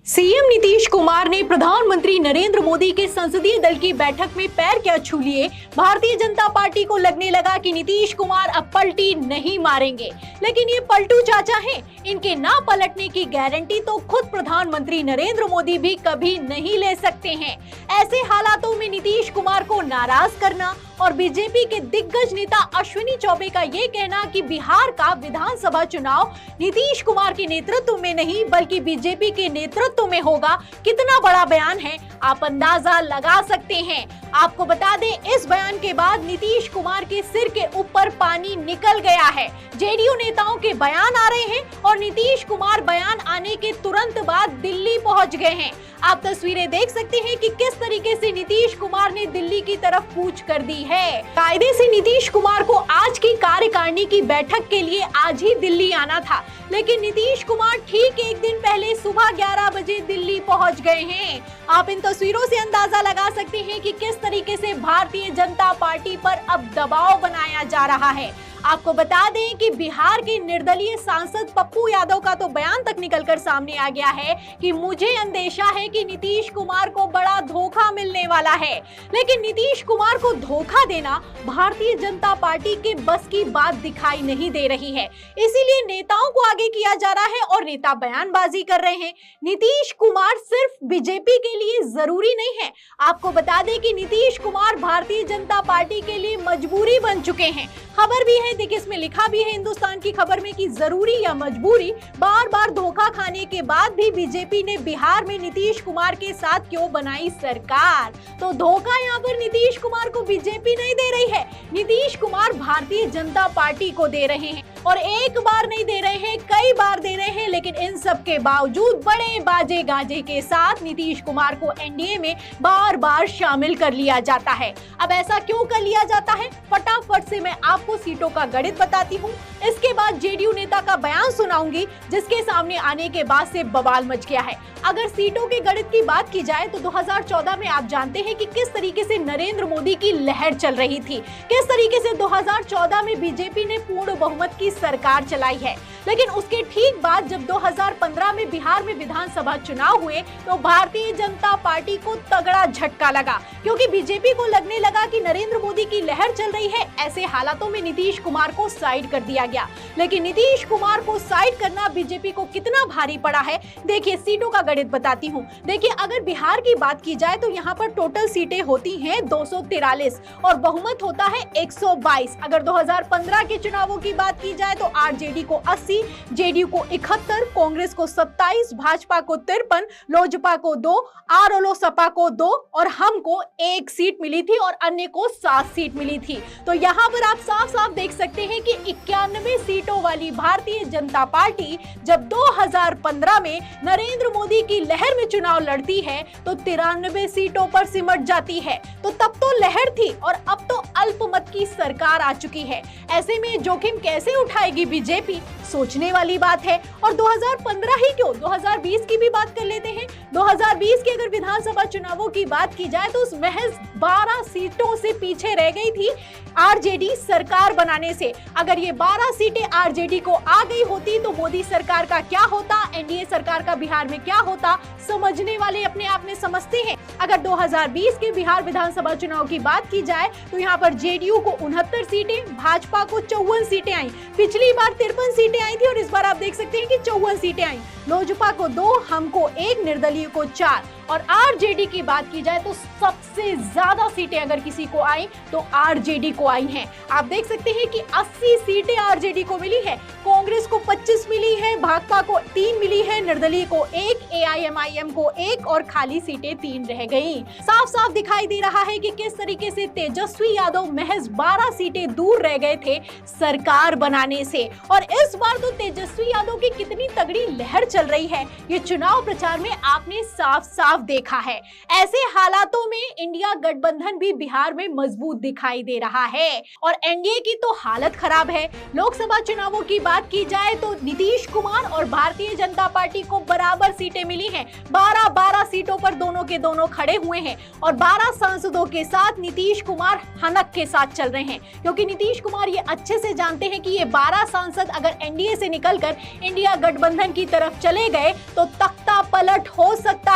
CM Nitish Kumar ने प्रधानमंत्री नरेंद्र मोदी के संसदीय दल की बैठक में पैर क्या छू लिए। भारतीय जनता पार्टी को लगने लगा कि नीतीश कुमार अब पलटी नहीं मारेंगे, लेकिन ये पलटू चाचा हैं। इनके ना पलटने की गारंटी तो खुद प्रधानमंत्री नरेंद्र मोदी भी कभी नहीं ले सकते हैं। ऐसे हालातों में नीतीश कुमार को नाराज करना और बीजेपी के दिग्गज नेता अश्विनी चौबे का ये कहना कि बिहार का विधानसभा चुनाव नीतीश कुमार के नेतृत्व में नहीं बल्कि बीजेपी के नेतृत्व में होगा, कितना बड़ा बयान है आप अंदाजा लगा सकते हैं। आपको बता दें, इस बयान के बाद नीतीश कुमार के सिर के ऊपर पानी निकल गया है। जेडीयू नेताओं के बयान आ रहे हैं और नीतीश कुमार बयान आने के तुरंत बाद दिल्ली पहुंच गए हैं। आप तस्वीरें देख सकते हैं कि किस तरीके से नीतीश कुमार ने दिल्ली की तरफ कूच कर दी है। कायदे से नीतीश कुमार को आज की कार्यकारिणी की बैठक के लिए आज ही दिल्ली आना था, लेकिन नीतीश कुमार ठीक एक दिन पहले सुबह 11 बजे दिल्ली पहुंच गए हैं। आप इन तस्वीरों से अंदाजा लगा सकते हैं कि किस तरीके से भारतीय जनता पार्टी पर अब दबाव बनाया जा रहा है। आपको बता दें कि बिहार के निर्दलीय सांसद पप्पू यादव का तो बयान तक निकलकर सामने आ गया है कि मुझे अंदेशा है कि नीतीश कुमार को बड़ा धोखा मिलने वाला है। लेकिन नीतीश कुमार को धोखा देना भारतीय जनता पार्टी के बस की बात दिखाई नहीं दे रही है, इसीलिए नेताओं को आगे किया जा रहा है और नेता बयानबाजी कर रहे हैं। नीतीश कुमार सिर्फ बीजेपी के लिए जरूरी नहीं है। आपको बता दें कि नीतीश कुमार भारतीय जनता पार्टी के लिए मजबूरी बन चुके हैं। खबर भी है, देखिए इसमें लिखा भी है हिंदुस्तान की खबर में कि जरूरी या मजबूरी, बार बार धोखा खाने के बाद भी बीजेपी ने बिहार में नीतीश कुमार के साथ क्यों बनाई सरकार। तो धोखा यहाँ पर नीतीश कुमार को बीजेपी नहीं दे रही है, नीतीश कुमार भारतीय जनता पार्टी को दे रहे हैं। और एक बार नहीं दे रहे हैं, कई बार दे रहे हैं, लेकिन इन सब के बावजूद बड़े बाजे गाजे के साथ नीतीश कुमार को एनडीए में बार बार शामिल कर लिया जाता है। अब ऐसा क्यों कर लिया जाता है, फटाफट से मैं आपको सीटों का गणित बताती हूँ। इसके बाद जेडीयू नेता का बयान सुनाऊंगी, जिसके सामने आने के बाद से बवाल मच गया है। अगर सीटों के गणित की बात की जाए तो 2014 में आप जानते हैं कि किस तरीके से नरेंद्र मोदी की लहर चल रही थी, किस तरीके से 2014 में बीजेपी ने पूर्ण बहुमत की सरकार चलाई है। लेकिन उसके ठीक बाद जब 2015 में बिहार में विधानसभा चुनाव हुए तो भारतीय जनता पार्टी को तगड़ा झटका लगा, क्योंकि बीजेपी को लगने लगा कि नरेंद्र मोदी की लहर चल रही है। ऐसे हालातों में नीतीश कुमार को साइड कर दिया गया। लेकिन नीतीश कुमार को साइड करना बीजेपी को कितना भारी पड़ा है, देखिए सीटों का गणित बताती हूँ। देखिए, अगर बिहार की बात की जाए तो यहाँ पर टोटल सीटें होती हैं 243 और बहुमत होता है 122। अगर 2015 के चुनावों की बात की जाए तो आरजेडी को 80, जेडीयू को 71, कांग्रेस को 27, भाजपा को 53, लोजपा को 2, आरओलोसपा को 2 और हमको 1 सीट मिली थी और अन्य को 7 सीट मिली थी। तो यहाँ पर आप साफ साफ देख सकते हैं कि 91 सीटों वाली भारतीय जनता पार्टी जब 2015 में नरेंद्र मोदी की लहर में चुनाव लड़ती है तो 93 सीटों पर सिमट जाती है। तो तब तो लहर थी और अब तो अल्पमत की सरकार आ चुकी है। ऐसे में जोखिम कैसे उठाएगी बीजेपी, सोचने वाली बात है। और 2015 ही क्यों, 2020 की भी बात कर लेते हैं। 2020 के अगर विधानसभा चुनावों की बात की जाए तो उस महज 12 सीटों से पीछे रह गई थी आरजेडी सरकार बनाने से। अगर ये 12 सीटें आरजेडी को आ गई होती तो मोदी सरकार का क्या होता, एनडीए सरकार का बिहार में क्या होता, समझने वाले अपने आप में समझते हैं। अगर 2020 के बिहार विधानसभा चुनाव की बात की जाए तो यहाँ पर जेडीयू को 69 सीटें, भाजपा को 54 सीटें आई। पिछली बार 53 सीटें आई थी और इस बार आप देख सकते हैं कि 54 सीटें आई। लोजपा को 2, हमको 1, निर्दलीय को 4 और आरजेडी की बात की जाए तो सबसे ज्यादा सीटें अगर किसी को आई तो आरजेडी को आई हैं। आप देख सकते हैं कि 80 सीटें आरजेडी को मिली है, कांग्रेस को 25 मिली है, भाजपा को 3 मिली है, निर्दलीय को 1, एआईएमआईएम को 1 और खाली सीटें 3 रह गई। साफ साफ दिखाई दे रहा है कि किस तरीके से तेजस्वी यादव महज 12 सीटें दूर रह गए थे सरकार बनाने से। और इस बार तो तेजस्वी यादव की कितनी तगड़ी लहर चल रही है, ये चुनाव प्रचार में आपने साफ साफ देखा है। ऐसे हालातों में इंडिया गठबंधन भी बिहार में मजबूत दिखाई दे रहा है और एनडीए की तो हालत खराब है। लोकसभा चुनावों की बात की जाए तो नीतीश कुमार और भारतीय जनता पार्टी को बराबर सीटें मिली हैं। 12 सीटों पर दोनों के दोनों खड़े हुए हैं और 12 सांसदों के साथ नीतीश कुमार हनक के साथ चल रहे हैं, क्योंकि नीतीश कुमार ये अच्छे से जानते हैं कि ये 12 सांसद अगर एनडीए से निकलकर इंडिया गठबंधन की तरफ चले गए तो तख्ता पलट हो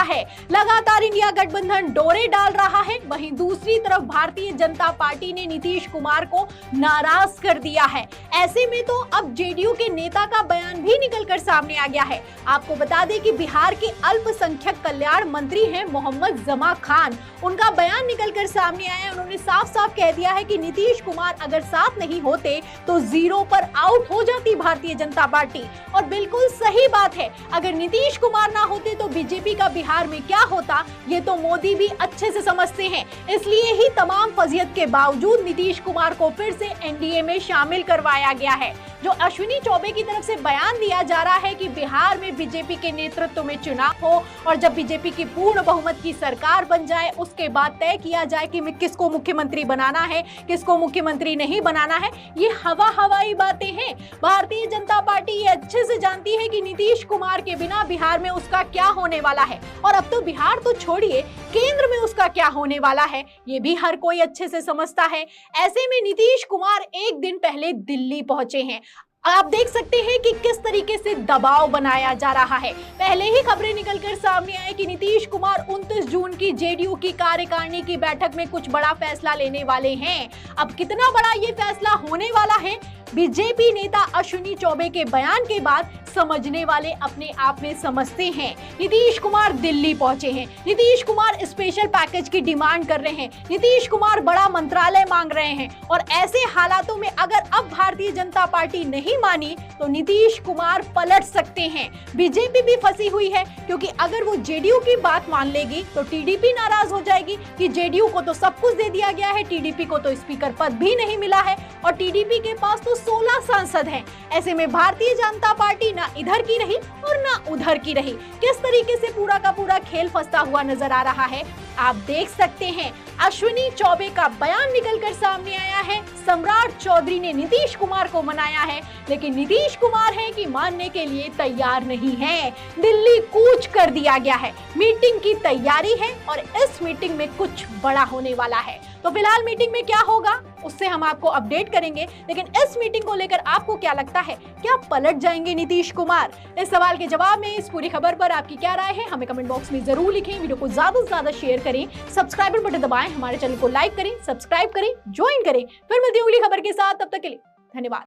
है। लगातार इंडिया गठबंधन डोरे डाल रहा है, वहीं दूसरी तरफ भारतीय जनता पार्टी ने नीतीश कुमार को नाराज कर दिया है। ऐसे में तो अब जेडीयू के नेता का बयान भी निकलकर सामने आ गया है। आपको बता दें कि बिहार के अल्पसंख्यक कल्याण मंत्री हैं मोहम्मद जमा खान, उनका बयान निकलकर सामने आया है। उन्होंने साफ साफ कह दिया है कि नीतीश कुमार अगर साथ नहीं होते तो जीरो पर आउट हो जाती भारतीय जनता पार्टी। और बिल्कुल सही बात है, अगर नीतीश कुमार ना होते तो बीजेपी का बिहार में क्या होता ये तो मोदी भी अच्छे से समझते हैं। इसलिए ही तमाम फजीयत के बावजूद नीतीश कुमार को फिर से एनडीए में शामिल करवाया गया है। जो अश्विनी चौबे की तरफ से बयान दिया जा रहा है कि बिहार में बीजेपी के नेतृत्व में चुनाव हो और जब बीजेपी की पूर्ण बहुमत की सरकार बन जाए उसके बाद तय किया जाए कि किसको मुख्यमंत्री बनाना है, किसको मुख्यमंत्री नहीं बनाना है, ये हवाई बातें हैं। भारतीय जनता पार्टी ये अच्छे से जानती है कि नीतीश कुमार के बिना बिहार में उसका क्या होने वाला है, और अब तो बिहार तो छोड़िए, केंद्र में उसका क्या होने वाला है ये भी हर कोई अच्छे से समझता है। ऐसे में नीतीश कुमार एक दिन पहले दिल्ली पहुंचे हैं। आप देख सकते हैं कि किस तरीके से दबाव बनाया जा रहा है। पहले ही खबरें निकलकर सामने आए कि नीतीश कुमार 29 जून की जेडीयू की कार्यकारिणी की बैठक में कुछ बड़ा फैसला लेने वाले हैं। अब कितना बड़ा ये फैसला होने वाला है, बीजेपी नेता अश्विनी चौबे के बयान के बाद समझने वाले अपने आप में समझते हैं। नीतीश कुमार दिल्ली पहुंचे हैं, नीतीश कुमार स्पेशल पैकेज की डिमांड कर रहे हैं, नीतीश कुमार बड़ा मंत्रालय मांग रहे हैं, और ऐसे हालातों में अगर अब भारतीय जनता पार्टी नहीं मानी तो नीतीश कुमार पलट सकते हैं। बीजेपी भी फंसी हुई है, क्योंकि अगर वो जेडीयू की बात मान लेगी तो टीडीपी नाराज हो जाएगी कि जेडीयू को तो सब कुछ दे दिया गया है, टीडीपी को तो स्पीकर पद भी नहीं मिला है, और टीडीपी के पास तो 16 सांसद हैं। ऐसे में भारतीय जनता पार्टी ना इधर की रही और ना उधर की रही। किस तरीके से पूरा का पूरा खेल फंसता हुआ नजर आ रहा है आप देख सकते हैं। अश्विनी चौबे का बयान निकलकर सामने आया है, सम्राट चौधरी ने नीतीश कुमार को मनाया है, लेकिन नीतीश कुमार है कि मानने के लिए तैयार नहीं है। दिल्ली कूच कर दिया गया है, मीटिंग की तैयारी है और इस मीटिंग में कुछ बड़ा होने वाला है। तो फिलहाल मीटिंग में क्या होगा उससे हम आपको अपडेट करेंगे, लेकिन इस मीटिंग को लेकर आपको क्या लगता है, क्या पलट जाएंगे नीतीश कुमार? इस सवाल के जवाब में इस पूरी खबर पर आपकी क्या राय है हमें कमेंट बॉक्स में जरूर लिखें। वीडियो को ज्यादा से ज्यादा शेयर करें, सब्सक्राइबर बटन दबाएं, हमारे चैनल को लाइक करें, सब्सक्राइब करें, ज्वाइन करें। फिर मिलती है अगली खबर के साथ, तब तक के लिए धन्यवाद।